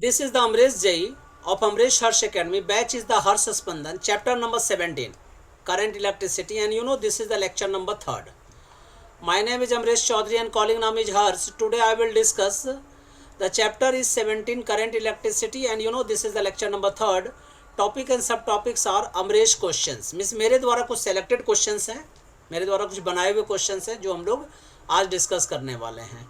This is the Amresh Jai of Amresh Harsh Academy. Batch is the Harsh Spandan, chapter number 17, current electricity, and this is the lecture number 3rd. My name is Amresh Chaudhary and calling name is Harsh. Today I will discuss the chapter is 17, current electricity, and this is the lecture number 3rd. Topic and subtopics are Amresh questions. Means मेरे द्वारा कुछ selected questions हैं, मेरे द्वारा कुछ बनाए हुए questions हैं जो हम लोग आज डिस्कस करने वाले हैं.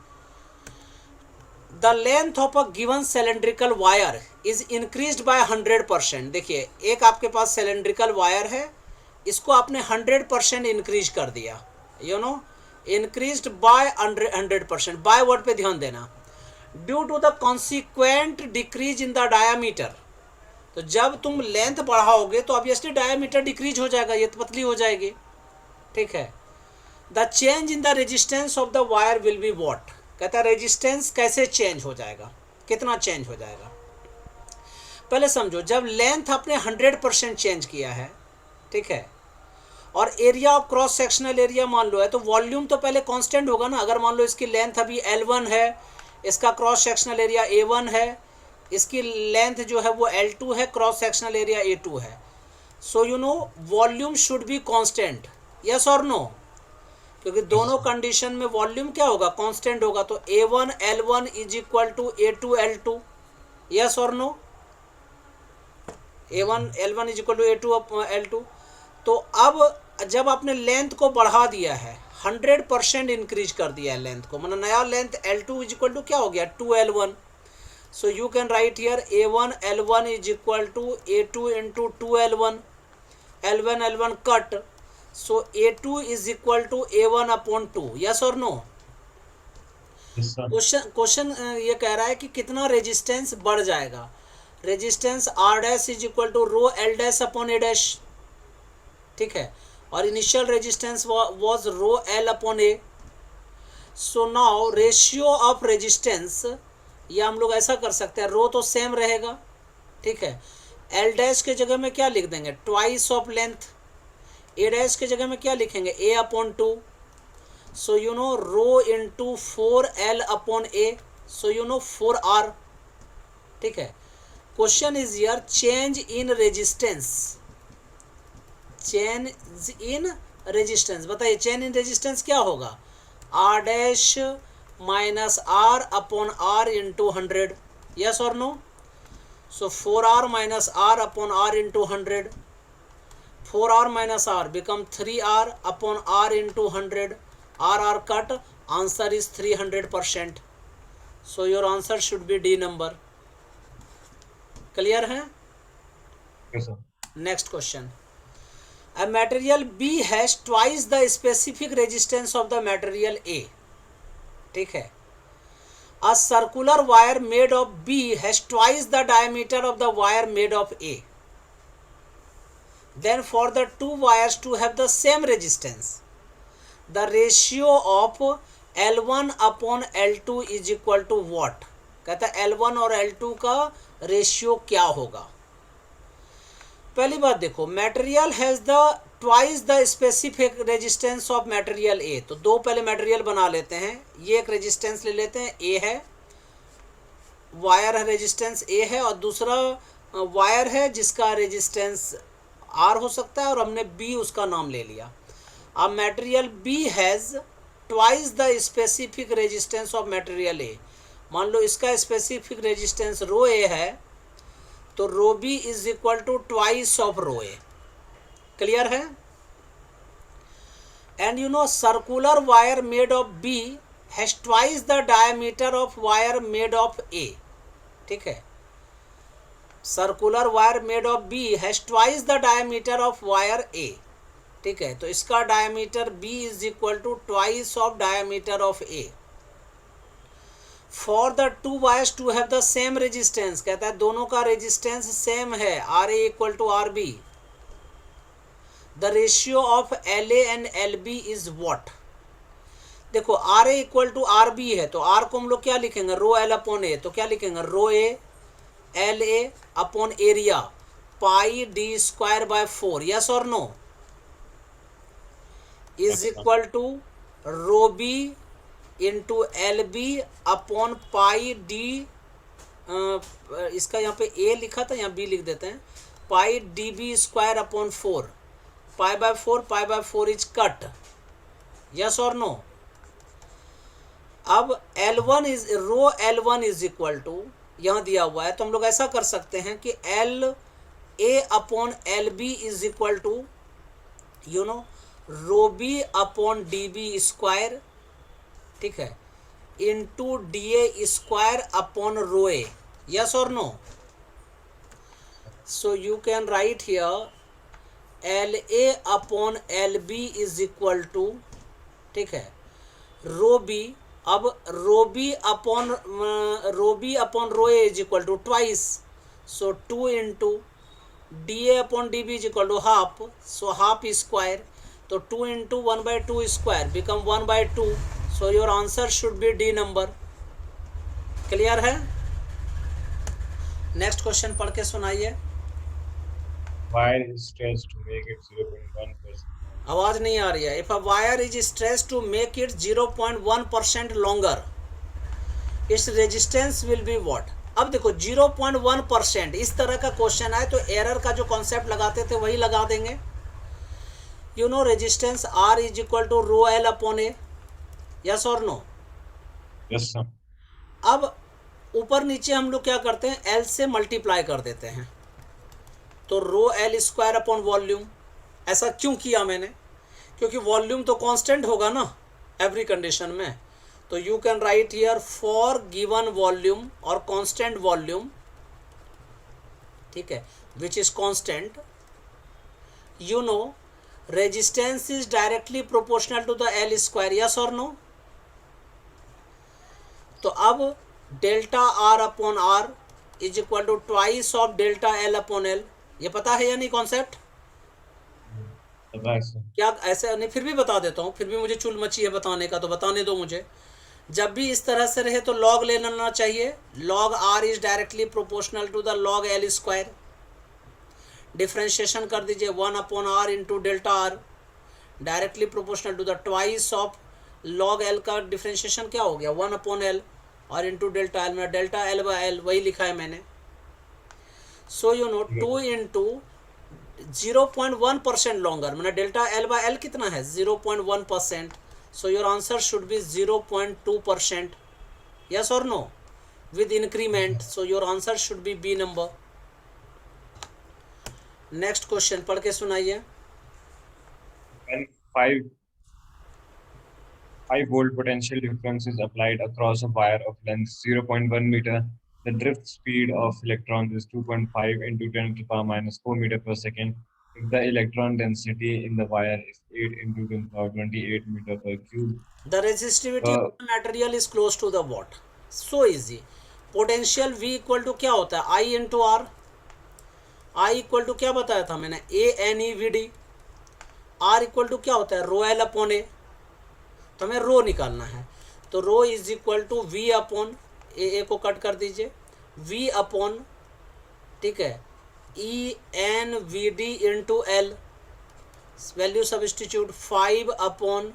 The length of a given cylindrical wire is increased by 100%. देखिए, एक आपके पास सिलेंड्रिकल वायर है, इसको आपने 100% इंक्रीज कर दिया. Increased by 100%. बाय वर्ड पे ध्यान देना. Due to the consequent decrease in the diameter. तो जब तुम लेंथ बढ़ाओगे तो ऑब्वियसली डायामीटर डिक्रीज हो जाएगा, ये तो पतली हो जाएगी. ठीक है. The change in the resistance of the wire will be what. कहता है रेजिस्टेंस कैसे चेंज हो जाएगा, कितना चेंज हो जाएगा. पहले समझो, जब लेंथ आपने 100% चेंज किया है, ठीक है, और area of cross sectional area मान लो है, तो वॉल्यूम तो पहले कांस्टेंट होगा ना. अगर मान लो इसकी लेंथ अभी L1 है, इसका क्रॉस सेक्शनल एरिया A1 है, इसकी लेंथ जो है वो L2 है, क्रॉस सेक्शनल एरिया A2 है. So volume should be constant. Yes और नो? क्योंकि दोनों कंडीशन में वॉल्यूम क्या होगा, कांस्टेंट होगा. तो A1 L1 is equal to A2 L2. Yes और no? A1 L1 is equal to A2 L2. तो अब जब आपने लेंथ को बढ़ा दिया है, 100% इंक्रीज कर दिया है लेंथ को, मतलब नया length L2 is equal to क्या हो गया, 2L1. So you can write here A1 L1 is equal to A2 into 2L1. L1 L1 cut. So A2 is equal to A1 upon 2. Yes or no? Question ये कह रहा है कि कितना resistance बढ़ जाएगा. Resistance R dash is equal to rho L dash upon A dash. ठीक है. और initial resistance was rho L upon A. So now ratio of resistance, ये हम लोग ऐसा कर सकते हैं, रो तो सेम रहेगा, ठीक है. L डैश के जगह में क्या लिख देंगे, twice of length. A dash के जगह में क्या लिखेंगे, A upon 2. So rho into 4L upon A. So 4R. ठीक है. Question is here change in resistance. Change in resistance, बताइए चेंज इन रेजिस्टेंस क्या होगा, R dash minus R upon R into 100. Yes और no? So 4R minus R upon R into 100. 4R minus R become 3R upon R into 100. R cut. Answer is 300%. So your answer should be D number. Clear है? Yes, sir. Next question. A material B has twice the specific resistance of the material A. ठीक है. A circular wire made of B has twice the diameter of the wire made of A. Then for the two wires to have the same resistance, the ratio of L1 upon L2 is equal to what. कहता है L1 और L2 का ratio क्या होगा. पहली बात देखो, material has the twice the specific resistance of material A. तो दो पहले मटेरियल बना लेते हैं. ये एक रेजिस्टेंस ले लेते हैं, A है, वायर है, रेजिस्टेंस A है, और दूसरा वायर है जिसका रेजिस्टेंस R हो सकता है, और हमने B उसका नाम ले लिया. अब material B has twice the specific resistance of material A. मान लो इसका स्पेसिफिक रेजिस्टेंस रो A है, तो rho B is equal to twice of rho A. Clear है? And circular wire made of B has twice the diameter of wire made of A. ठीक है. Circular wire made of B has twice the diameter of wire A. ठीक है. तो इसका diameter B is equal to twice of diameter of A. For the two wires to have the same resistance, कहता है दोनों का resistance same है, RA equal to RB. The ratio of LA and LB is what. देखो RA equal to RB है, तो R को हम लोग क्या लिखेंगे, रो L अपॉन A. तो क्या लिखेंगे, rho A LA upon area pi D square by 4. Yes और no? Is equal to rho B into LB upon pi D इसका यहाँ पे ए लिखा था, यहाँ बी लिख देते हैं। Pi D B square upon 4, pi by 4 is cut, yes और नो। अब L1 is rho L1 is equal to, यहाँ दिया हुआ है तो हम लोग ऐसा कर सकते हैं कि L A upon L B is equal to you know rho B upon D B square, ठीक है, into D A square upon rho A, yes और no. So you can write here L A upon L B is equal to, ठीक है, rho B, अब rho B upon rho A is equal to twice, so 2 into D A upon D B is equal to half, so half square, तो 2 into 1/2 square become 1/2, so your answer should B D number. Clear है? Next question पढ़ के सुनाइए। Wire is stressed to make it 0.1%. आवाज नहीं आ रही है। If a wire is stressed to make it 0.1% longer, its resistance will be what. अब देखो 0.1%, इस तरह का क्वेश्चन आए तो एरर का जो कॉन्सेप्ट लगाते थे वही लगा देंगे। You know resistance R is equal to rho L upon A, yes और नो। Yes, sir. अब ऊपर नीचे हम लोग क्या करते हैं, एल से मल्टीप्लाई कर देते हैं, तो rho L square upon volume. ऐसा क्यों किया मैंने, क्योंकि वॉल्यूम तो कांस्टेंट होगा ना एवरी कंडीशन में। तो you can write here for given volume और कांस्टेंट वॉल्यूम, ठीक है, which is constant, you know resistance is directly proportional to the L square, yes और नो। तो अब delta R upon R is equal to twice of delta L upon L. ये पता है या नहीं कॉन्सेप्ट? पता है सर। क्या ऐसे नहीं, फिर भी बता देता हूँ, फिर भी मुझे चुल मची है बताने का, तो बताने दो मुझे। जब भी इस तरह से रहे तो लॉग ले लेना चाहिए। Log R is directly proportional to the log L square. Differentiation कर दीजिए 1 upon R into delta R, directly proportional to the twice of log L का डिफ्रेंशिएशन क्या हो गया 1 अपॉन एल और इंटू डेल्टा एल में डेल्टा एल बाय एल वही लिखा है मैंने। So you know 2 into 0.1% longer, मैंने डेल्टा एल बाय एल कितना है 0.1%, so your answer should be 0.2%, yes और no, with increment, so your answer should be B number. Next question पढ़ के सुनाइए। When 5 volt potential difference is applied across a wire of length 0.1 meter, the drift speed of electrons is 2.5 into 10 to the power minus 4 meter per second. If the electron density in the wire is 8 into 10 to the power 28 meter per cube, The resistivity of the material is close to the what? So easy. Potential V equal to क्या होता है I into R. I equal to क्या बताया था मैंने ANEVD। R equal to क्या होता है रो एल अपॉन ए, तो हमें रो निकालना है, तो rho is equal to V upon A को कट कर दीजिए V अपॉन, ठीक है, ENVD into L, value substitute 5 upon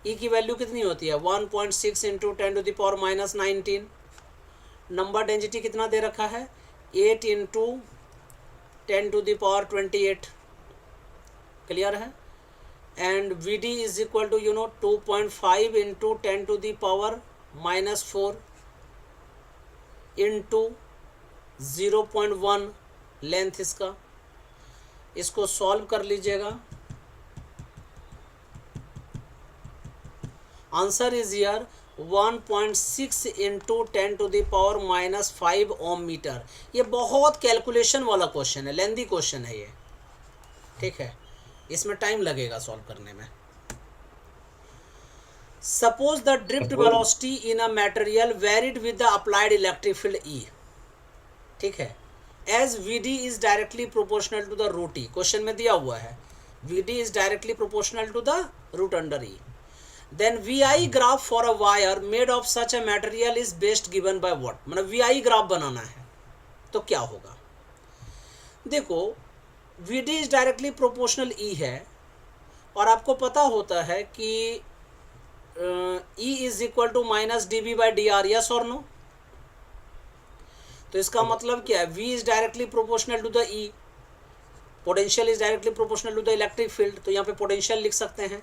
E की वैल्यू कितनी होती है 1.6 into 10 to the power minus 19। Number density कितना दे रखा है 8 into 10 to the power 28। Clear है? And V D is equal to 2.5 into 10 to the power minus 4 into 0.1 length इसका। इसको सॉल्व कर लीजिएगा। Answer is year 1.6 into 10 to the power minus 5 ohm metre. ये बहुत कैलकुलेशन वाला क्वेश्चन है, lengthy question है ये, ठीक है, इसमें टाइम लगेगा सॉल्व करने में। Suppose the drift velocity in a material varied with the applied electric field E, ठीक है, as VD is directly proportional to the root E। Question में दिया हुआ है VD is directly proportional to the root under E। Then VI graph for a wire made of such a material is best given by what? मतलब VI graph बनाना है तो क्या होगा। देखो VD is directly proportional E है और आपको पता होता है कि E is equal to minus D B by D R, yes और नो। तो इसका मतलब क्या है, V is directly proportional to the E, potential is directly proportional to the electric field, तो यहाँ पे पोटेंशियल लिख सकते हैं।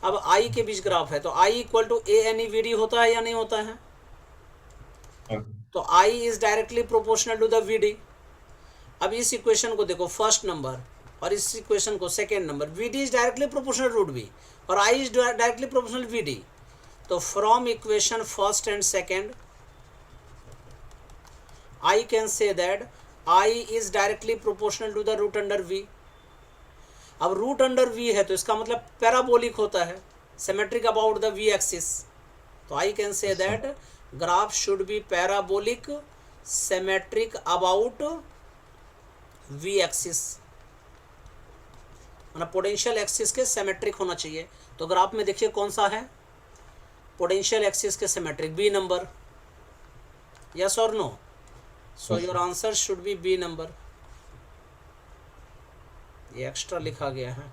अब I के बीच ग्राफ है, तो I इक्वल टू ANEVD होता है या नहीं होता है? तो I is directly proportional to the VD। अब इस इक्वेशन को देखो, फर्स्ट नंबर, और इस इक्वेशन को second number, VD is directly proportional root V और I is directly proportional VD। तो from equation first and second I can say that I is directly proportional to the root under V। अब root under V है तो इसका मतलब parabolic होता है, symmetric about the V axis. तो I can say that graph should be parabolic symmetric about V axis, मतलब potential axis के सिमेट्रिक होना चाहिए। तो ग्राफ में देखिए कौन सा है, पोटेंशियल एक्सिस के सिमेट्रिक, B नंबर, यस और no? So your answer should be B number। ये एक्स्ट्रा लिखा गया है।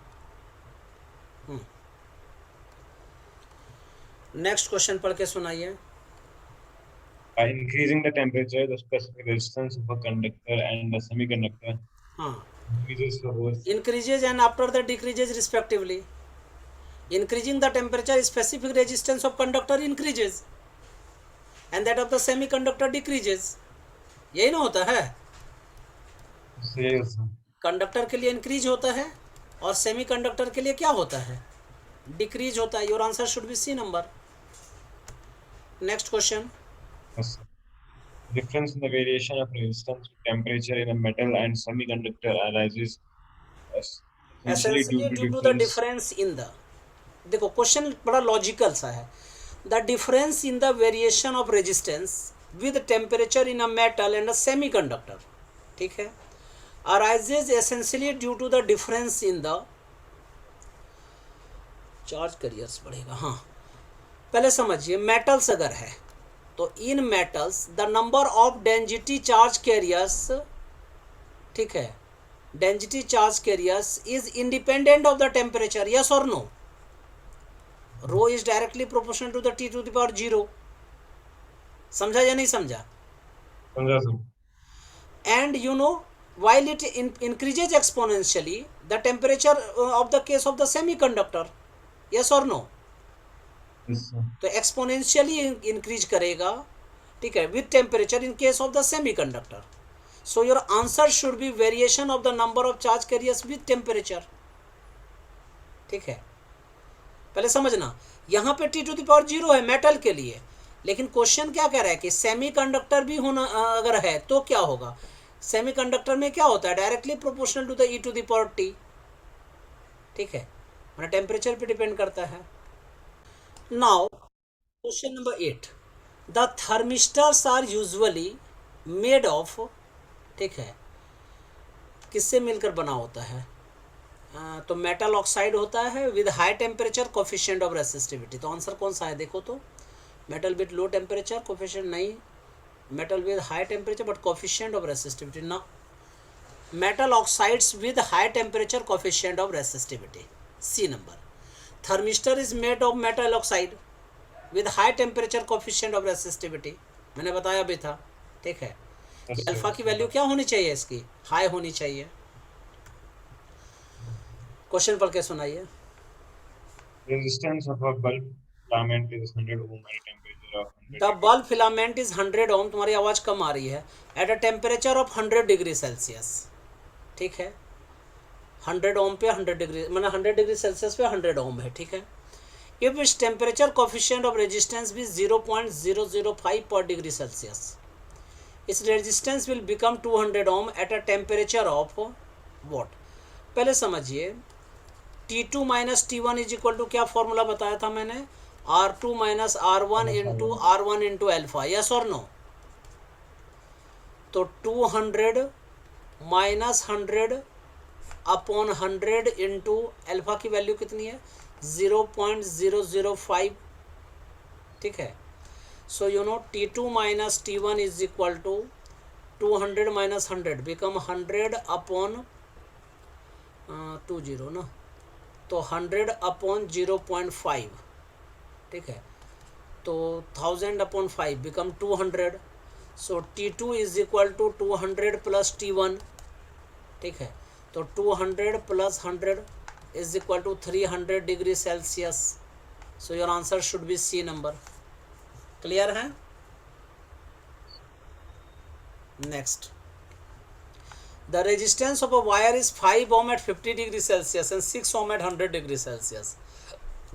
नेक्स्ट क्वेश्चन पढ़ के सुनाइए। By increasing the temperature, the specific resistance of a conductor and a semiconductor हाँ, increases for both. increases and after that decreases respectively। Increasing the temperature, specific resistance of conductor increases and that of the semiconductor decreases। यही ना होता है, Yes, conductor के लिए increase होता है और सेमीकंडक्टर के लिए क्या होता है, डिक्रीज होता है। Your answer should B C number. Next question. yes. Difference in the variation of resistance to temperature in a metal and semiconductor arises essentially due to the difference in the, देखो question बड़ा logical सा है। The difference in the variation of resistance with temperature in a metal and a semiconductor, ठीक है, arises essentially due to the difference in the charge carriers बढ़ेगा। हाँ, पहले समझिए, मेटल्स अगर है तो in metals the number of density charge carriers, ठीक है, density charge carriers is independent of the temperature, yes और no? Rho is directly proportional to the T to the power 0। समझा या नहीं समझा? And you know while it increases exponentially the temperature of the case of the semiconductor, yes or no? Yes, sir. तो exponentially increase करेगा, ठीक है, with temperature in case of the semiconductor. So your answer should B variation of the number of charge carriers with temperature, ठीक है। पहले समझना, यहाँ पे T टू द पावर 0 है मेटल के लिए, लेकिन क्वेश्चन क्या कह रहा है कि सेमीकंडक्टर भी होना अगर है तो क्या होगा, सेमीकंडक्टर में क्या होता है, directly proportional to the E to the power T, ठीक है, मतलब टेम्परेचर पे डिपेंड करता है। Now question number 8, the thermistors are usually made of, ठीक है, किससे मिलकर बना होता है, तो मेटल ऑक्साइड होता है with high temperature coefficient of resistivity. तो आंसर कौन सा है देखो तो, metal with low temperature coefficient नहीं, metal with high temperature but coefficient of resistivity ना, metal oxides with high temperature coefficient of resistivity, C number। thermistor is made of metal oxide with high temperature coefficient of resistivity, मैंने बताया भी था, ठीक है, कि alpha की value क्या होनी चाहिए, इसकी हाई होनी चाहिए। क्वेश्चन पढ़ के सुनाइए। Resistance of a bulb filament is 100 ohm at a temperature of 100 the bulb filament is 100 ओम, तुम्हारी आवाज कम आ रही है, eight a temperature of 100 degree Celsius, ठीक है, 100 ओम पे 100 डिग्री, मतलब 100 डिग्री सेल्सियस पे 100 ओम है, ठीक है। इफ इस टेम्परेचर कोफिशिएंट ऑफ रेजिस्टेंस भी 0.005 पर डिग्री सेल्सियस, इस resistance will become 200 ohm at a temperature of what. पहले समझिए, T2 minus T1 is equal to क्या फॉर्मूला बताया था मैंने, R2 minus R1 into R1 into alpha, yes और नो? तो 200 माइनस 100 अपॉन 100 इंटू एल्फा की वैल्यू कितनी है, 0.005, ठीक है। So you know T2 minus T1 is equal to 200 minus 100 become 100 upon 20 ना, तो 100 अपॉन 0.5, ठीक है, तो 1000 upon 5 become 200। So T2 is equal to 200 plus T1, ठीक है। तो 200 plus 100 is equal to 300 degree Celsius. So your answer should be C number. Clear है? Next, the resistance of a wire is 5 ohm at 50 degree Celsius and 6 ohm at 100 degree Celsius.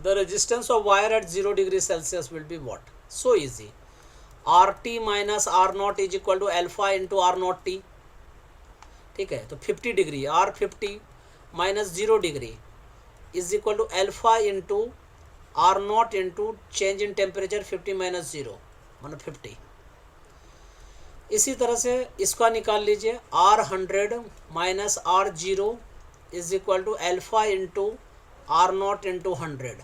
The resistance of wire at 0 degree Celsius will be what? So easy. RT minus R naught is equal to alpha into R naught T, ठीक है। तो 50 degree R50 minus 0 degree is equal to alpha into R not into change in temperature 50 minus 0 मतलब 50। इसी तरह से इसका निकाल लीजिए, R100 minus R0 is equal to alpha into R not into 100।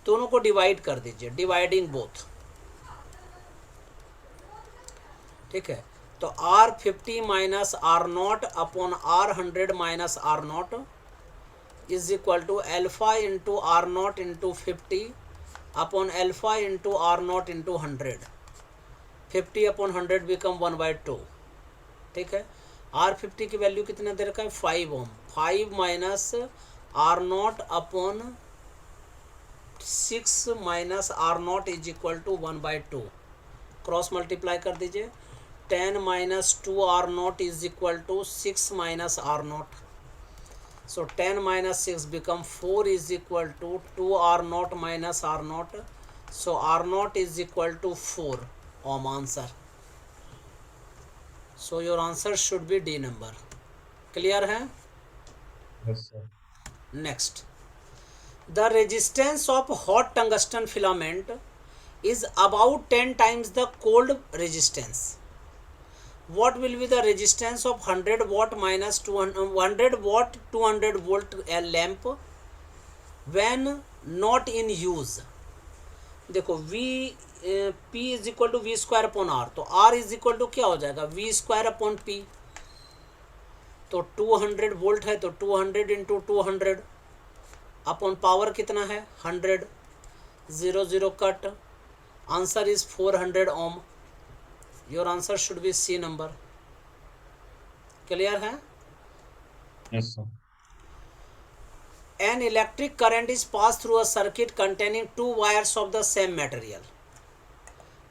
दोनों को डिवाइड कर दीजिए, डिवाइडिंग बोथ, ठीक है। तो R50 minus R not upon R100 minus R not is equal to alpha into R not into 50 upon alpha into R not into 100। 50 upon 100 become 1/2, ठीक है। R50 की वैल्यू कितना दे रखा है? 5 ohm. 5 minus R not upon 6 minus R not is equal to 1/2। Cross multiply कर दीजिए, 10 minus 2 R not is equal to 6 minus R not. So 10 minus 6 become 4 is equal to 2 R not minus R not. So R not is equal to 4 ohm answer. So your answer should be D number. Clear है? Yes, sir. Next, the resistance of hot tungsten filament is about 10 times the cold resistance. What will be the resistance of 100 watt minus 100 watt 200 volt lamp when not in use? देखो V P is equal to V square upon R, तो R is equal to क्या हो जाएगा? V square upon P। तो 200 volt है तो 200 into 200 upon power कितना है? 100। 0 0 cut, answer is 400 ohm. Your answer should be C number. Clear है? Yes, sir. An electric current is passed through a circuit containing two wires of the same material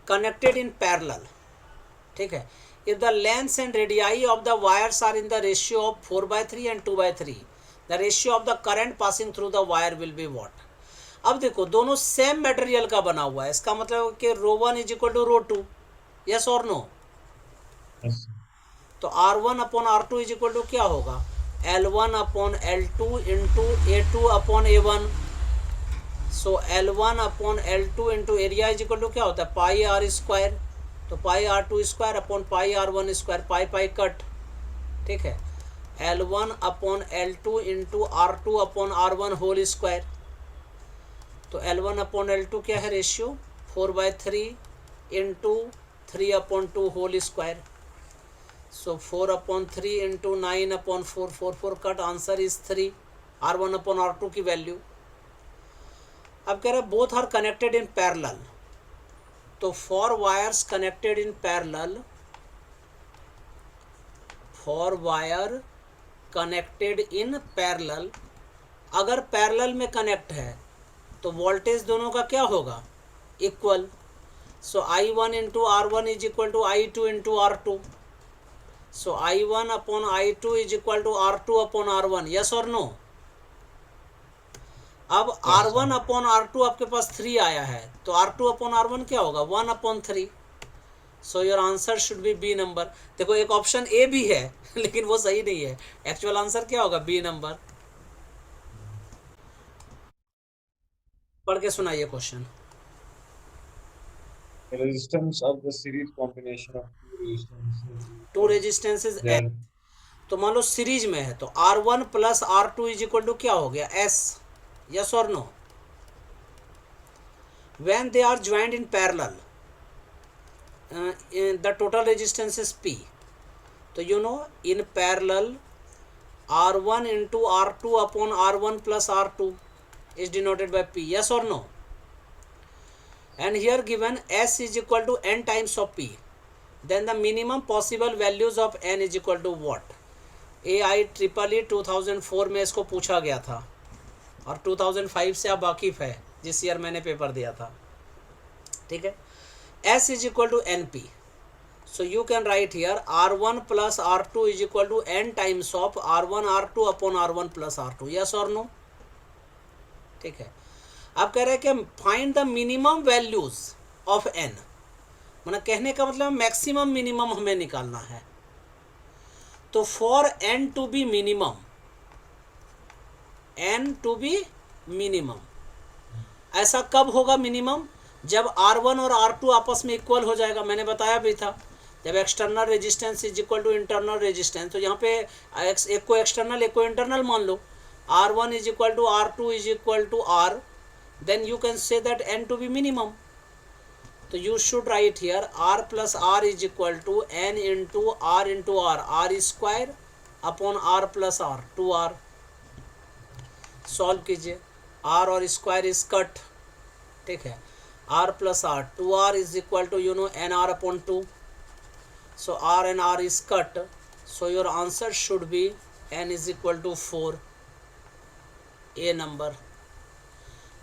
connected in parallel, ठीक है। if the lengths and radii of the wires are in the ratio of 4/3 and 2/3, the ratio of the current passing through the wire will be what? अब देखो दोनों same material का बना हुआ है, इसका मतलब कि ρ1 इज इक्वल टू ρ2, यस और नो? Yes, sir. तो R1 upon R2 is equal to क्या होगा? L1 upon L2 into A2 upon A1। So L1 upon L2 into area is equal to क्या होता है? Pi R square. तो pi R2 square upon pi R1 square, pi pi cut, ठीक है। L1 upon L2 into R2 upon R1 whole square. तो L1 upon L2 क्या है ratio? 4/3 into 3 upon 2 whole square. So 4 upon 3 into 9 upon 4, 4 4 cut, answer is 3। R1 upon R2 की value. अब कह रहे both are connected in parallel, तो for wires connected in parallel, for wire connected in parallel, अगर parallel में connect है तो voltage दोनों का क्या होगा? Equal. So I1 into R1 is equal to I2 into R2। So I1 upon I2 is equal to R2 upon R1, yes और no? अब R1 अपॉन R2 आपके पास 3 आया है, तो R2 अपॉन R1 क्या होगा? 1 upon 3। So your answer should be B number. देखो एक ऑप्शन ए भी है लेकिन वो सही नहीं है, एक्चुअल आंसर क्या होगा? B number. पढ़ के सुनाइए question. The resistance of the series combination of two resistances they are तो मान लो सीरीज में है, तो R1 plus R2 is equal to क्या हो गया? S, यस और no? When they are joined in parallel the total resistance is P। तो you know in parallel R1 into R2 upon R1 plus R2 is denoted by P, yes or no? And here given S is equal to n times of P, then the minimum possible values of n is equal to what. AIEEE 2004 में इसको पूछा गया था और 2005 से आप वाकिफ़ है, जिस ईयर मैंने पेपर दिया था, ठीक है। S is equal to NP, so you can write here R1 plus R2 is equal to n times of R1 R2 upon R1 plus R2, yes or no, ठीक है। आप कह रहे हैं कि find the minimum values of n, मतलब कहने का मतलब मैक्सिमम मिनिमम हमें निकालना है। तो for n to be minimum, n to be minimum, ऐसा कब होगा मिनिमम? जब R1 और R2 आपस में इक्वल हो जाएगा। मैंने बताया भी था, जब external resistance is equal to internal resistance, तो यहाँ पे एक को एक्सटर्नल एक को इंटरनल मान लो। R1 is equal to R2 is equal to R, then you can say that n to be minimum. तो you should write here R plus R is equal to n into R, R square upon R plus R, 2R। Solve कीजिए, R और square is cut, ठीक है। R plus R, 2R is equal to you know NR upon 2, so R and R is cut, so your answer should be n is equal to 4, A number.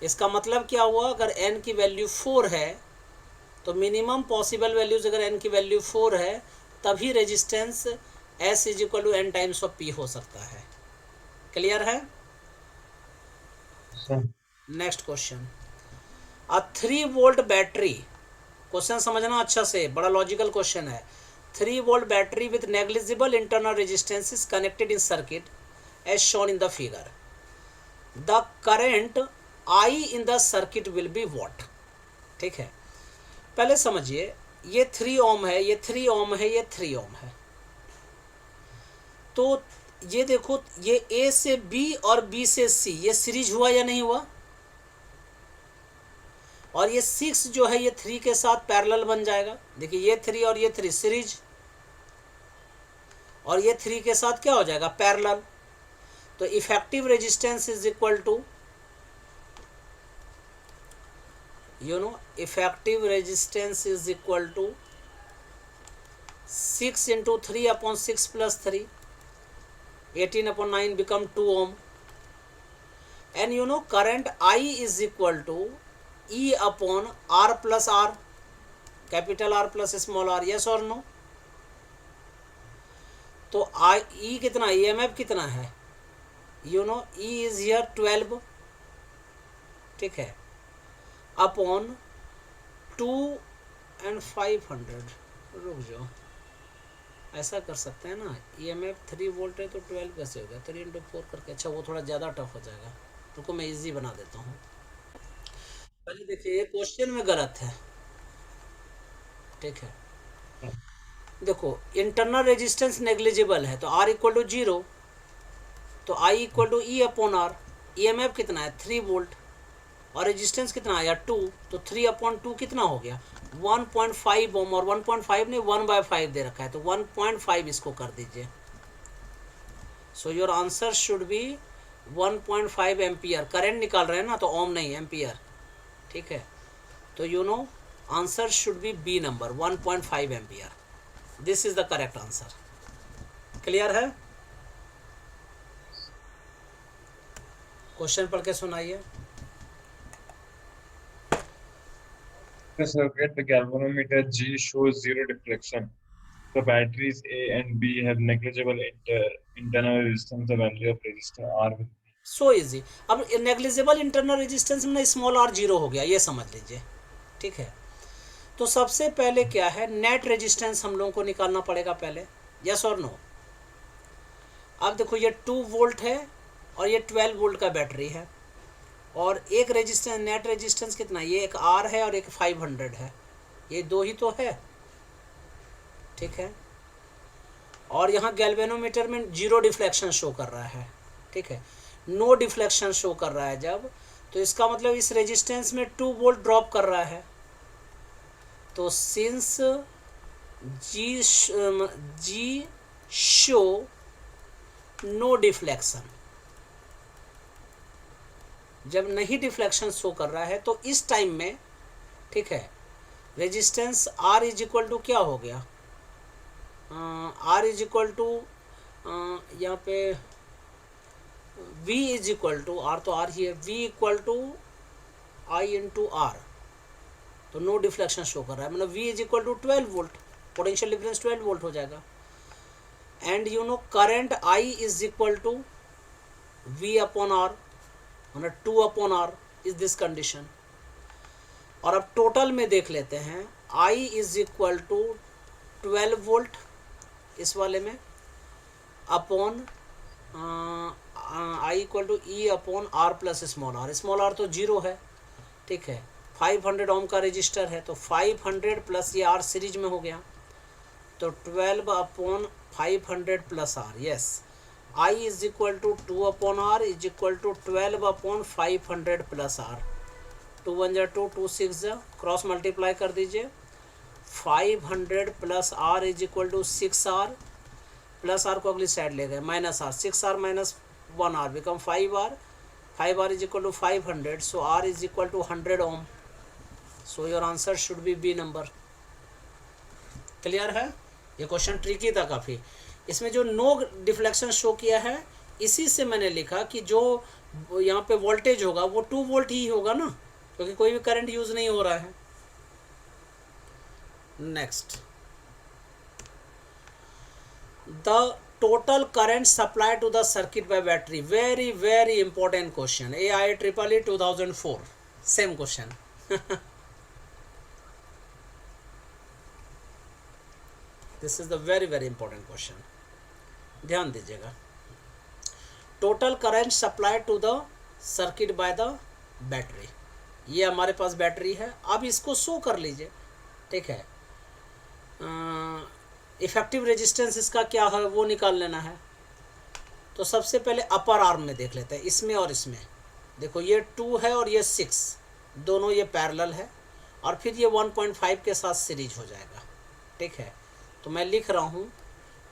इसका मतलब क्या हुआ? अगर n की value 4 है तो मिनिमम पॉसिबल वैल्यूज अगर n की वैल्यू 4 है तभी resistance S is equal to n times of P हो सकता है। क्लियर है? Next question, a 3 volt battery, question समझना अच्छा से, बड़ा लॉजिकल क्वेश्चन है। 3 volt battery with negligible internal resistance is connected in circuit as shown in the figure. The current I in the circuit will be what? ठीक है, पहले समझिए, ये 3 ओम है, ये 3 ओम है, ये 3 ओम है। तो ये देखो, ये A से B और B से C, ये सीरीज हुआ या नहीं हुआ? और ये 6 जो है ये 3 के साथ पैरेलल बन जाएगा। देखिए ये 3 और ये 3 सीरीज, और ये 3 के साथ क्या हो जाएगा? पैरेलल। तो effective resistance is equal to you know, effective resistance is equal to 6 into 3 upon 6 plus 3, 18 upon 9 become 2 ohm. And you know current I is equal to E upon R plus R, capital R plus small r, yes और no? तो E कितना, EMF कितना है? You know E is here 12, ठीक है, upon 2 and 500। रुक जाओ, ऐसा कर सकते हैं ना, EMF 3 वोल्ट है तो 12 कैसे होगा? 3 इंटू 4 करके, अच्छा वो थोड़ा ज़्यादा टफ हो जाएगा, रुको मैं इजी बना देता हूँ। पहले देखिए, ये क्वेश्चन में गलत है, ठीक है। देखो इंटरनल रेजिस्टेंस नेग्लिजिबल है तो R इक्वल टू 0, तो I equal to E upon R। EMF कितना है? 3 वोल्ट, और रेजिस्टेंस कितना आया? 2, तो 3 अपॉन 2 कितना हो गया? 1.5 ओम, और 1.5 नहीं 1/5 दे रखा है, तो 1.5 इसको कर दीजिए। सो your answer should B 1.5 ampere. Current निकाल रहे हैं ना, तो ओम नहीं एम्पियर, ठीक है। तो you no answer should B B number, 1.5 ampere. This is the correct answer. Clear है? क्वेश्चन पढ़ के सुनाइए। The circuit, the galvanometer G shows zero deflection. The batteries A and B have negligible internal resistance. The value of resistor R will be so easy. अब negligible internal resistance में small r 0 हो गया, ये समझ लीजिए, ठीक है। तो सबसे पहले क्या है, नेट रेजिस्टेंस हम लोगों को निकालना पड़ेगा पहले, यस और नो? अब देखो ये 2 वोल्ट है और ये 12 वोल्ट का बैटरी है, और एक रेजिस्टेंस, नेट रेजिस्टेंस कितना? ये एक R है और एक 500 है, ये 2 ही तो है, ठीक है। और यहाँ गैल्वेनोमीटर में 0 डिफ्लेक्शन शो कर रहा है, ठीक है, नो डिफ्लेक्शन शो कर रहा है जब, तो इसका मतलब इस रेजिस्टेंस में 2 वोल्ट ड्रॉप कर रहा है। तो since G show no deflection, जब नहीं डिफ्लेक्शन शो कर रहा है तो इस टाइम में, ठीक है, resistance R is equal to क्या हो गया? आर इज इक्वल टू यहाँ पे V is equal to R, तो आर ही है, V equal to I into R, तो नो डिफ्लेक्शन शो कर रहा है, मतलब V is equal to 12 volt, potential difference 12 volt हो जाएगा। And you know current I is equal to V upon R, मतलब 2 upon R is this condition. और अब टोटल में देख लेते हैं, I is equal to 12 volt इस वाले में upon I equal to E upon R plus small R तो जीरो है, ठीक है। 500 ओम का रजिस्टर है, तो 500 प्लस ये आर सीरीज में हो गया, तो 12 upon 500 plus R, yes. I is equal to 2 upon R is equal to 12 upon 500 plus R, 2 1 जा 2, 2 6 जा, क्रॉस मल्टीप्लाई कर दीजिए, 500 plus R is equal to 6 R, plus R को अगली साइड ले गए, minus R, 6 R minus 1 R become 5 R, 5 R is equal to 500, so R is equal to 100 ohm, so your answer should be B number. Clear है? ये question tricky था काफ़ी, इसमें जो नो डिफ्लेक्शन शो किया है, इसी से मैंने लिखा कि जो यहाँ पे वोल्टेज होगा वो 2 वोल्ट ही होगा ना, क्योंकि कोई भी करंट यूज़ नहीं हो रहा है। Next, the total current supplied to the circuit by battery, very important question, AIEEE 2004 same question this is the very important question, ध्यान दीजिएगा। Total current supply to the circuit by the battery, ये हमारे पास battery है, अब इसको show कर लीजिए, ठीक है। इफेक्टिव रेजिस्टेंस इसका क्या है वो निकाल लेना है, तो सबसे पहले अपर आर्म में देख लेते हैं, इसमें और इसमें। देखो ये 2 है और ये 6, दोनों ये पैरेलल है, और फिर ये 1.5 के साथ सीरीज हो जाएगा, ठीक है। तो मैं लिख रहा हूँ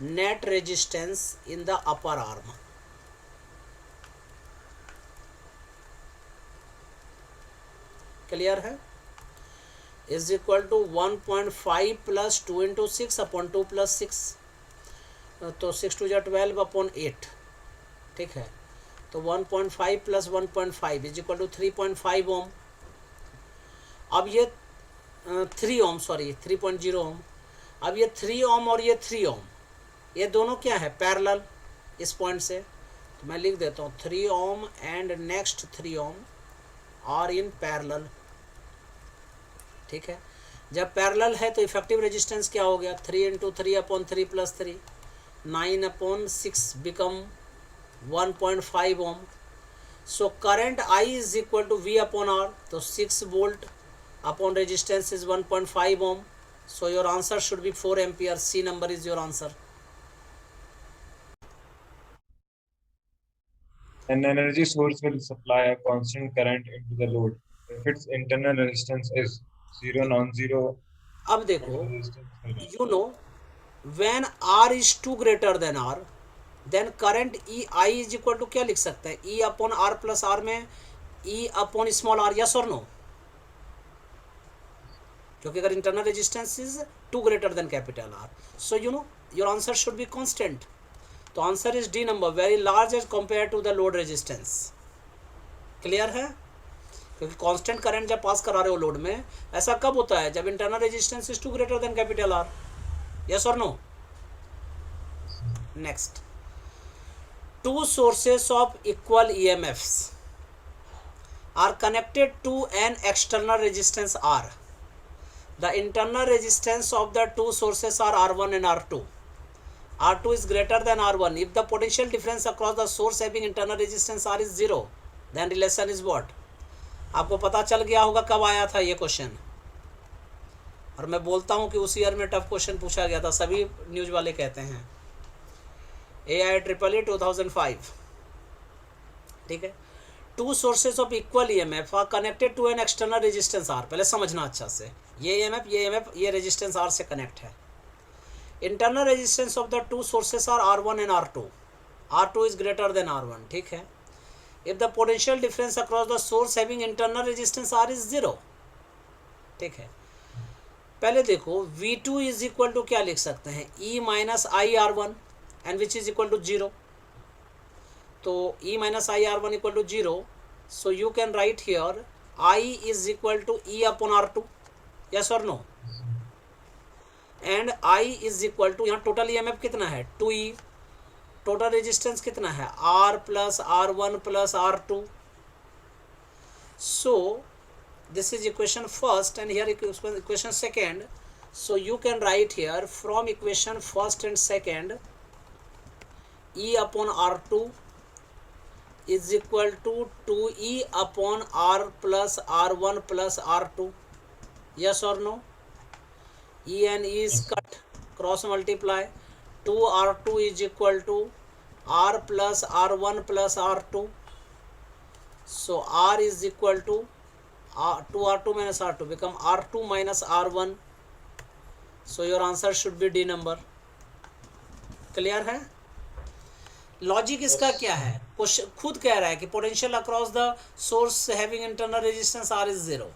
net resistance in the upper arm, clear है, is equal to 1.5 plus 2 into 6 upon 2 plus 6, तो 6 2 जा 12 अपॉन 8, ठीक है। तो 1.5 प्लस 1.5 इज इक्वल टू 3.5 ओम। अब ये 3 ओम, सॉरी 3.0 ओम। अब ये 3 ओम और ये 3 ओम, ये दोनों क्या है, पैरेलल इस पॉइंट से, तो मैं लिख देता हूँ 3 ohm and next 3 ohm are in parallel, ठीक है। जब पैरेलल है तो इफेक्टिव रेजिस्टेंस क्या हो गया, 3 into 3 upon 3 plus 3, 9 upon 6 become 1.5 ohm. So current I is equal to V upon R, तो 6 volt upon resistance is 1.5 ohm, so your answer should be 4 ampere, C number is your answer. An energy source will supply a constant current into the load if its internal resistance is zero non-zero. अब देखो, you know when R is 2 greater than R, then current I is equal to क्या लिख सकते हैं, E upon R plus R में E upon small r, yes और no, क्योंकि अगर internal resistance is 2 greater than capital R, so you know your answer should be constant, तो answer is D number, very large as compare to the load resistance. Clear है? क्योंकि constant current जब पास करा रहे हो load में, ऐसा कब होता है, जब internal resistance is 2 greater than capital R, yes और no. Next, 2 sources of equal EMFs are connected to an external resistance R. The internal resistance of the 2 sources are R1 and R2. R2 is greater than R1. If the potential difference across the source having internal resistance R is 0, then relation is what? आपको पता चल गया होगा कब आया था ये question, और मैं बोलता हूँ कि उस ईयर में टफ क्वेश्चन पूछा गया था, सभी न्यूज वाले कहते हैं, AIEEE 2005, ठीक है। 2 sources of equal EMF are connected to an external resistance R, पहले समझना अच्छा से, ये EMF ये रेजिस्टेंस R से कनेक्ट है। Internal resistance of the 2 sources are R1 and R2. R2 is greater than R1, ठीक है। If the potential difference across the source having internal resistance R is 0, ठीक है। पहले देखो V2 इज इक्वल टू क्या लिख सकते हैं, E minus I R one and which is equal to 0. तो E minus I R one equal to 0. So you can write here I is equal to E upon R2. Yes और no. And I is equal to, यहाँ total EMF कितना है 2E. Total resistance कितना है R plus R1 plus R2. So this is equation first and here equation second. So you can write here from equation first and second, E upon R2 is equal to 2E upon R plus R1 plus R2. Yes or no? E and E is cut, cross multiply. 2R2 is equal to R plus R1 plus R2. So R is equal to 2R2 minus R2 become R2 minus R1. So your answer should be D number. Clear है. Logic इसका क्या है, खुद कह रहा है कि potential across the source having internal resistance R is 0.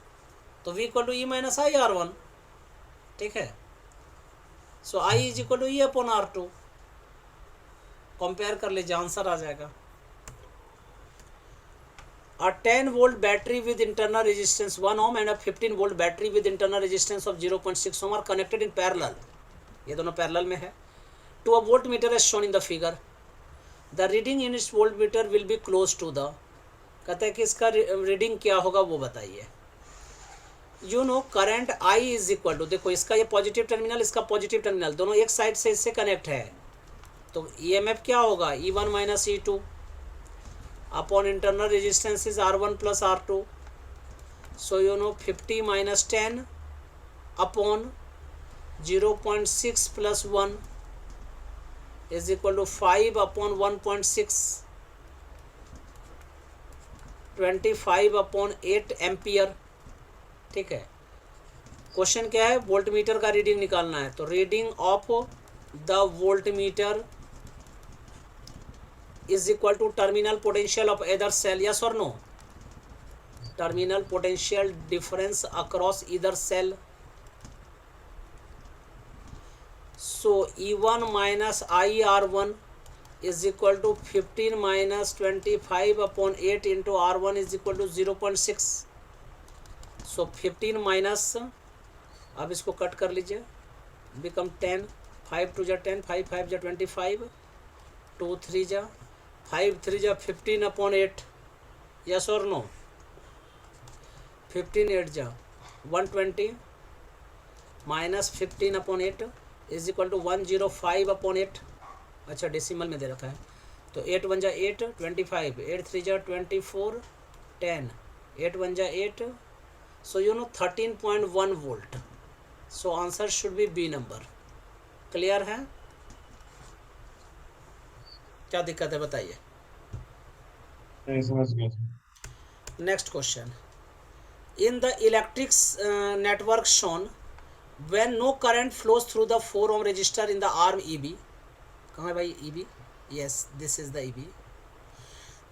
तो V equal to E minus I R1. ठीक है. So I is equal to E upon R2. Compare कर लीजिए, आंसर आ जाएगा. A 10 volt battery with internal resistance 1 ohm and a 15 volt battery with internal resistance of 0.6 ohm are connected in parallel. ये दोनों parallel में है. To a voltmeter as shown in the figure. The reading in its voltmeter will be close to the. कहते हैं कि इसका reading क्या होगा वो बताइए. You know current I is equal to, देखो इसका ये पॉजिटिव टर्मिनल, इसका पॉजिटिव टर्मिनल, दोनों एक साइड से इससे कनेक्ट है. तो EMF क्या होगा E1 minus E2 upon internal resistance is R1 plus R2. So you know 50 minus 10 upon 0.6 plus 1 is equal to 5 upon 1.6. 25 upon 8 ampere. ठीक है. क्वेश्चन क्या है, वोल्टमीटर का रीडिंग निकालना है. तो reading of the voltmeter is equal to terminal potential of either cell. Yes or no? Terminal potential difference across either cell. So E1 minus IR1 is equal to 15 minus 25 upon 8 into R1 is equal to 0.6. So 15 minus, अब इसको cut कर लीजिए, become 10. 5 2 जा 10, 5 5 जा 25, 2 3 जा 5 3 जा 15 upon 8. Yes और no. 15 8 जा 120 minus 15 upon 8 is equal to 105 upon 8. अच्छा डेसिमल में दे रखा है. तो 8 1 जा 8 25, 8 3 जा 24 10, 8 1 जा 8. So you know 13.1 volt. So answer should be B number. Clear है. क्या दिक्कत है बताइए. Next question. In the electric network shown when no current flows through the 4 ohm resistor in the arm EB. कहाँ है भाई EB? Yes this is the EB.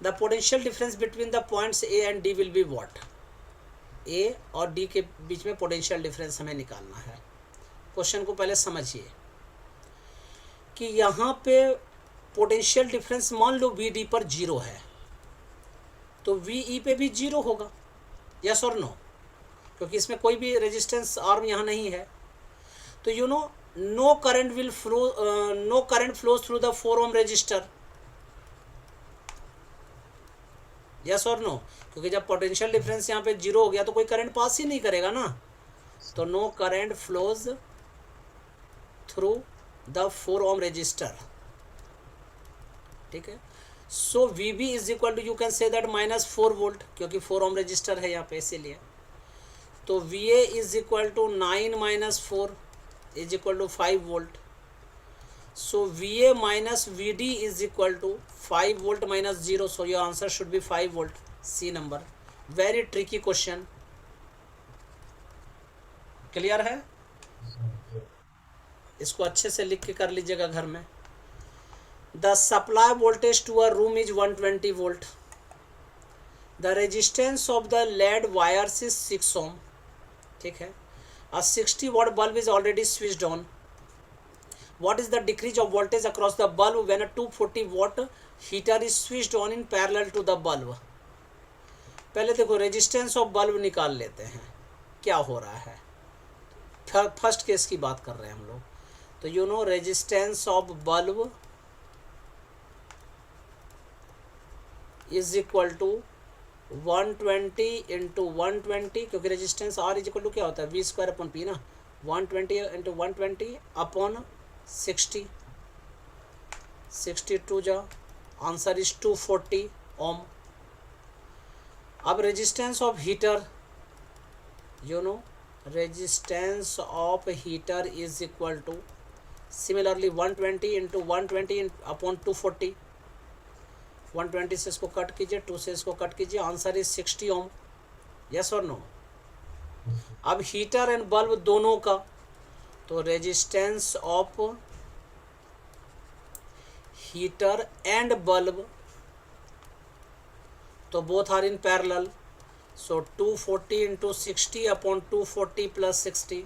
The potential difference between the points A and D will be what. A और D के बीच में potential difference हमें निकालना है. Question को पहले समझिए कि यहाँ पे पोटेंशियल डिफरेंस मान लो VD पर 0 है, तो VE पे भी 0 होगा. यस और नो. क्योंकि इसमें कोई भी रेजिस्टेंस आर्म यहाँ नहीं है. तो you know no current will flow, no current flows through the 4 ohm resistor. Yes और नो. क्योंकि जब पोटेंशियल डिफरेंस यहाँ पे 0 हो गया तो कोई करंट पास ही नहीं करेगा ना. तो no current flows through the 4 ohm resistor. ठीक है. So VB is equal to, you can say that -4 volt, क्योंकि 4 ohm रजिस्टर है यहाँ पे इसीलिए. तो VA is equal to 9 minus 4 is equal to 5 volt. So VA minus VD is equal to 5 volt minus 0. So your answer should be 5 volt. C number. Very tricky question. Clear है. इसको अच्छे से लिख के कर लीजिएगा घर में. The supply voltage to a room is 120 volt. The resistance of the lead wires is 6 ohm. ठीक है. A 60 watt bulb is already switched on. What is the decrease of voltage across the bulb when a 240 watt heater is switched on in parallel to the bulb? पहले देखो resistance of bulb निकाल लेते हैं क्या हो रहा है. First case की बात कर रहे हैं हम लोग. तो you know resistance of bulb is equal to 120 into 120, क्योंकि resistance R is equal to क्या होता है V² अपॉन P ना. 120 इंटू 120 अपॉन 60. 62 जा आंसर इज 240 ओम. अब resistance of heater you know resistance of heater is equal two similarly 120 into 120 upon 240. 120 से इसको cut कीजिए, 2 से इसको कट कीजिए, आंसर इज 60 ओम. यस और नो. अब हीटर एंड बल्ब दोनों का, तो resistance of heater and bulb, तो both are in parallel. So 240 into 60 upon 240 plus 60.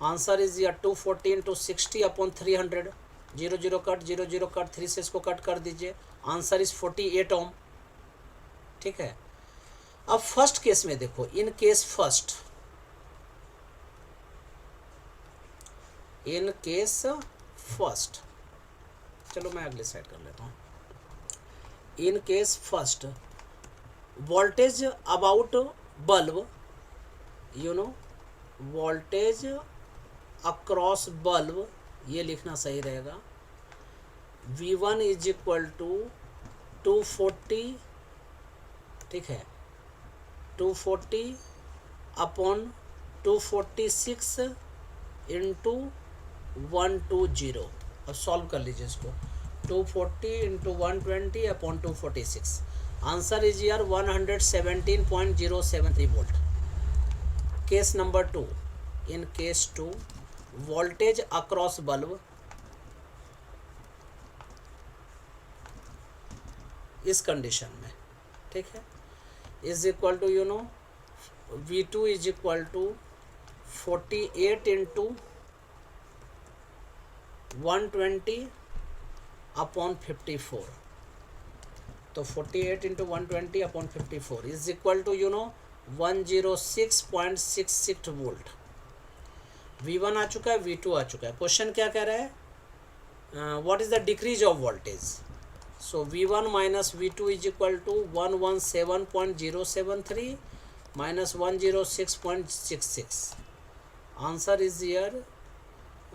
Answer is या 240 इंटू 60 अपॉन 300. 0 0 कट, 0 0 कट, 3 से इसको कट कर दीजिए, आंसर इज 48 ओम. ठीक है. अब फर्स्ट केस में देखो, इन केस फर्स्ट, चलो मैं अगले साइड कर लेता हूँ. In case first voltage about bulb you know voltage across bulb, ये लिखना सही रहेगा. V1 is equal to 240. ठीक है. 240 अपॉन 246 इंटू 120. अब सॉल्व कर लीजिए इसको. 240 इंटू 120 अपॉन 246. आंसर इज यार 117.073 volt. Case number 2. In case 2 voltage across bulb इस कंडीशन में, ठीक है, is equal to you know V2 is equal to 48 into 120 upon 54. तो 48 into 120 upon 54 is equal to you know 106.66 volt. V1 आ चुका है, V2 आ चुका है. क्वेश्चन क्या कह रहा है? What is the decrease of voltage. So V1 minus V2 is equal to 117.073 minus 106.66. Answer is year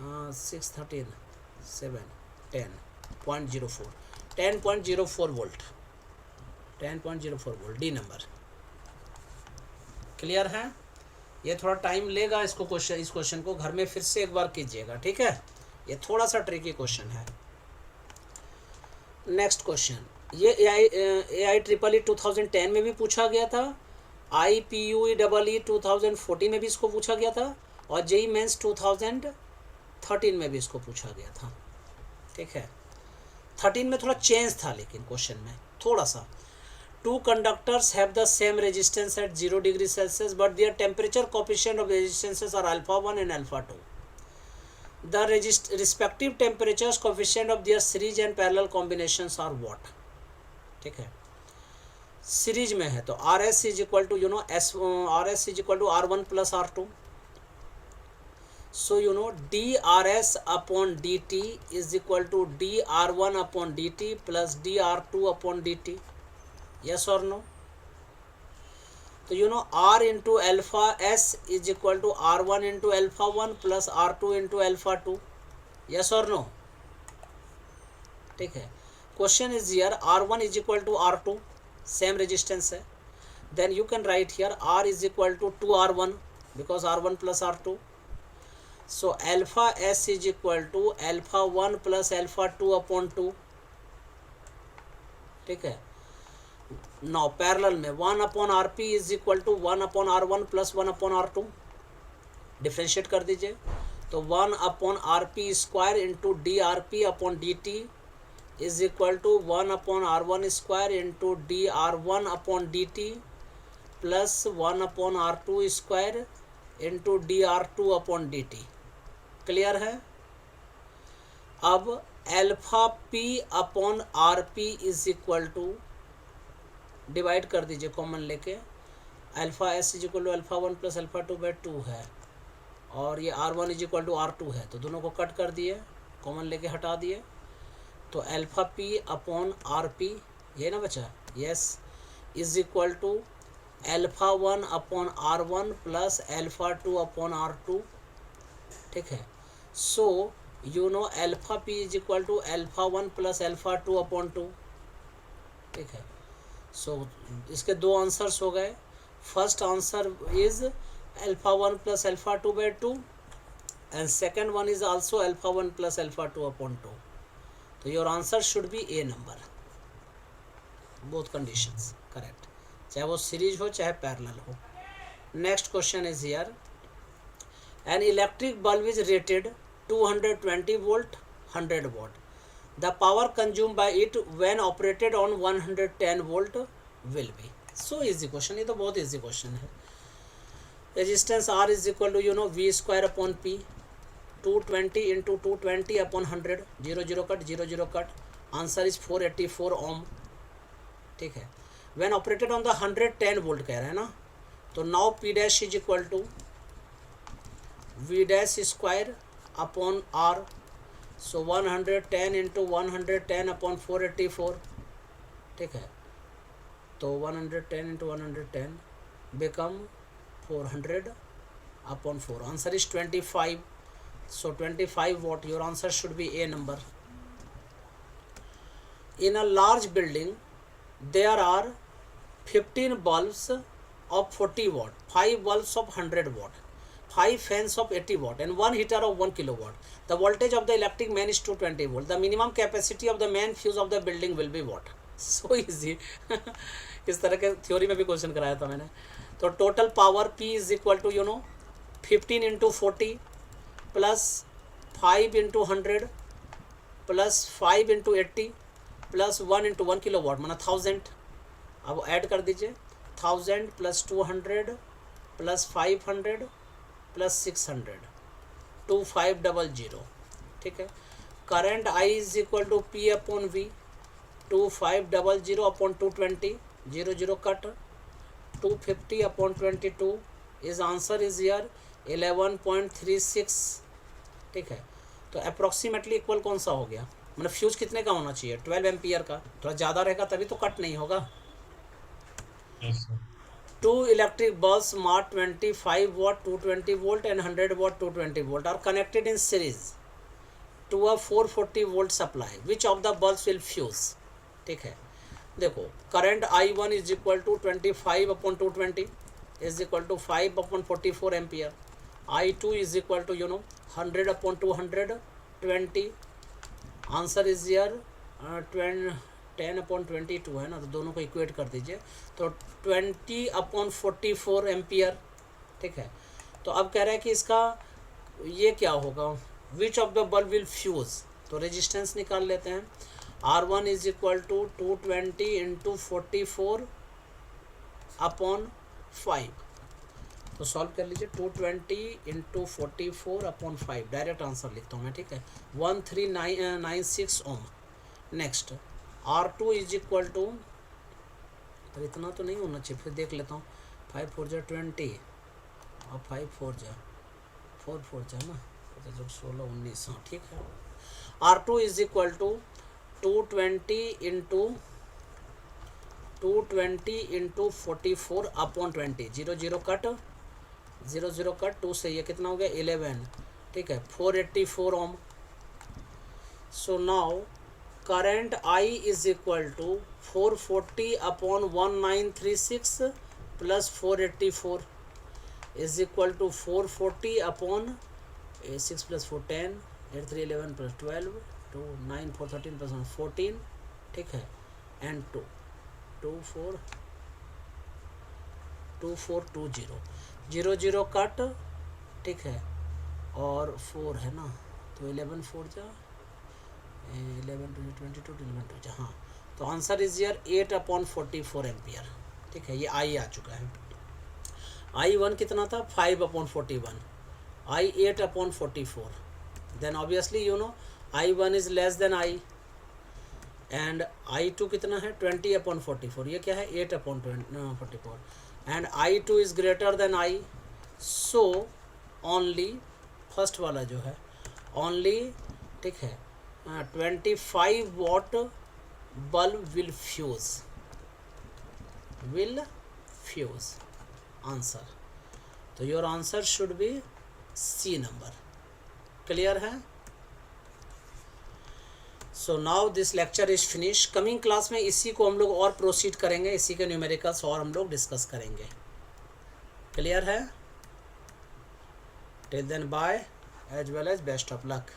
613 7 10.04 10.04 volt. 10.04 volt. D number clear है. ये थोड़ा टाइम लेगा इसको, इस क्वेश्चन को घर में फिर से एक बार कीजिएगा. ठीक है, ये थोड़ा सा ट्रिकी क्वेश्चन है. नेक्स्ट क्वेश्चन, ये AI-EEE 2010 में भी पूछा गया था, IPUE 2014 में भी इसको पूछा गया था, और JEE मेंस 2013 में भी इसको पूछा गया था. ठीक है. 13 में थोड़ा चेंज था लेकिन क्वेश्चन में थोड़ा सा. Two conductors have the same resistance at 0 degree Celsius, but their temperature coefficient of resistances are alpha 1 and alpha 2. The respective temperatures coefficient of their series and parallel combinations are what? ठीक है. Series में है तो RS is equal to you know RS is equal to R1 plus R2. So you know dRs upon dt is equal to dR1 upon dt plus dR2 upon dt. Yes or no? तो you know R into alpha S is equal to R1 into alpha 1 plus R2 into alpha 2. Yes or no? ठीक है. Question is here R1 is equal to R2, same resistance है. Then you can write here R is equal to 2R1 because R1 plus R2. So alpha S is equal to alpha 1 plus alpha 2 upon 2. ठीक है. Now parallel में 1 upon RP is equal to 1 upon R1 plus 1 upon R2. Differentiate कर दीजिए. तो 1 upon RP square into DRP upon DT is equal to 1 upon R1 square into DR1 upon DT plus 1 upon R2 square into dr2/dt। Clear है? अब alpha P upon R P is equal to, divide कर दीजिए common लेके, alpha S is equal to alpha 1 plus alpha 2/2 है, और ये R1 is equal to R2 है, तो दोनों को कट कर दिए, कॉमन लेके हटा दिए, तो alpha P upon R P, ये ना बचा, yes, is equal to alpha 1 upon R1 plus alpha 2 upon R2। ठीक है, so you know alpha P is equal to alpha 1 plus alpha 2 upon 2। ठीक है, सो इसके दो आंसर्स हो गए। First answer is alpha 1 plus alpha 2/2 and second one is also alpha 1 plus alpha 2 upon 2. So your answer should be A number. Both conditions correct, चाहे वो series हो चाहे पैरेलल हो। Next question is here, an electric bulb is rated 220 volt 100 watt. The power consumed by it when operated on 110 volt will be. So easy question, ये तो बहुत easy question है। Resistance R is equal to you know V square upon P, 220 into 220 upon 100, 0 0 cut 0 0 cut, answer is 484 ohm. ठीक है, when operated on the 110 volt कह रहे हैं ना, तो now P dash is equal to V dash square upon R, so 110 into 110 upon 484। ठीक है, तो 110 into 110 become 400 upon 4. Answer is 25. So 25 watt. Your answer should be A number. In a large building, there are 15 bulbs of 40 watt, 5 bulbs of 100 watt, 5 fans of 80 watt, and 1 heater of 1 kilowatt. The voltage of the electric man is 220 volt. The minimum capacity of the main fuse of the building will be what? So easy. इस तरह के theory में भी question कराया था मैंने। तो total power P is equal to you know 15 into 40 plus 5 into 100 plus 5 into 80 plus 1 into 1 kilo watt, माना 1000। अब ऐड कर दीजिए, 1000 प्लस 200 प्लस 500 प्लस 600, 2500। ठीक है, current I is equal to P upon V, 2500 upon 220, 0 0 cut, 250 upon 22 is answer is year 11.36। ठीक है, तो approximately equal कौन सा हो गया, मतलब फ्यूज कितने का होना चाहिए, 12 एम्पियर का, थोड़ा ज़्यादा रहेगा तभी तो कट नहीं होगा। Yes, sir. 2 electric bulbs marked 25 watt 220 volt and 100 watt 220 volt are connected in series to a 440 volt supply. Which of the bulbs will fuse? ठीक है, देखो current I1 is equal to 25 upon 220 is equal to 5 upon 44 ampere, I2 is equal to you know 100 upon 200 20, answer is year 10 upon 22 है ना, तो दोनों को equate कर दीजिए, तो 20 अपॉन 44 एम्पियर। ठीक है, तो अब कह रहा है कि इसका ये क्या होगा, which of the bulb will fuse, तो रेजिस्टेंस निकाल लेते हैं। R1 is equal to 220 into 44 upon 5, तो सॉल्व कर लीजिए, 220 इंटू 44 अपॉन 5, डायरेक्ट आंसर लिखता हूँ मैं। ठीक है, 1396 ohm. Next R2 is equal to, पर इतना तो नहीं होना चाहिए, फिर देख लेता हूँ, 5 4 जा 20 और 5 4 जा 4 4 जा ना, तो 16 19, हाँ ठीक है। R2 is equal to 220 into 44 upon 20, 0 0 cut 0 0 cut, 2 से ये कितना हो गया 11। ठीक है, 484 ohm. So now current I is equal to 440 upon 1936 plus 484 is equal to 440 upon 6 plus 4 10, 8 3 11 plus 12 2 9 4 13 plus 1 14। ठीक है, एंड 2 2 4 2 4 2 0 0 0 कट। ठीक है, और 4 है ना, तो 11 4 जा 11 22 11 2 जा, हाँ, तो answer is year 8 upon 44 ampere. ठीक है, ये I आ चुका है। I1 कितना था 5/41, I8/44, then obviously you know I1 is less than I, and I2 कितना है 20/44, ये क्या है 8/44, and I2 is greater than I, so only first वाला जो है only, ठीक है, 25 watt bulb will fuse answer. तो your answer should be C number. Clear है? So now this lecture is finish. Coming class में इसी को हम लोग और प्रोसीड करेंगे, इसी के न्यूमेरिकल्स और हम लोग डिस्कस करेंगे. क्लियर है? Till then bye, as well as best of luck.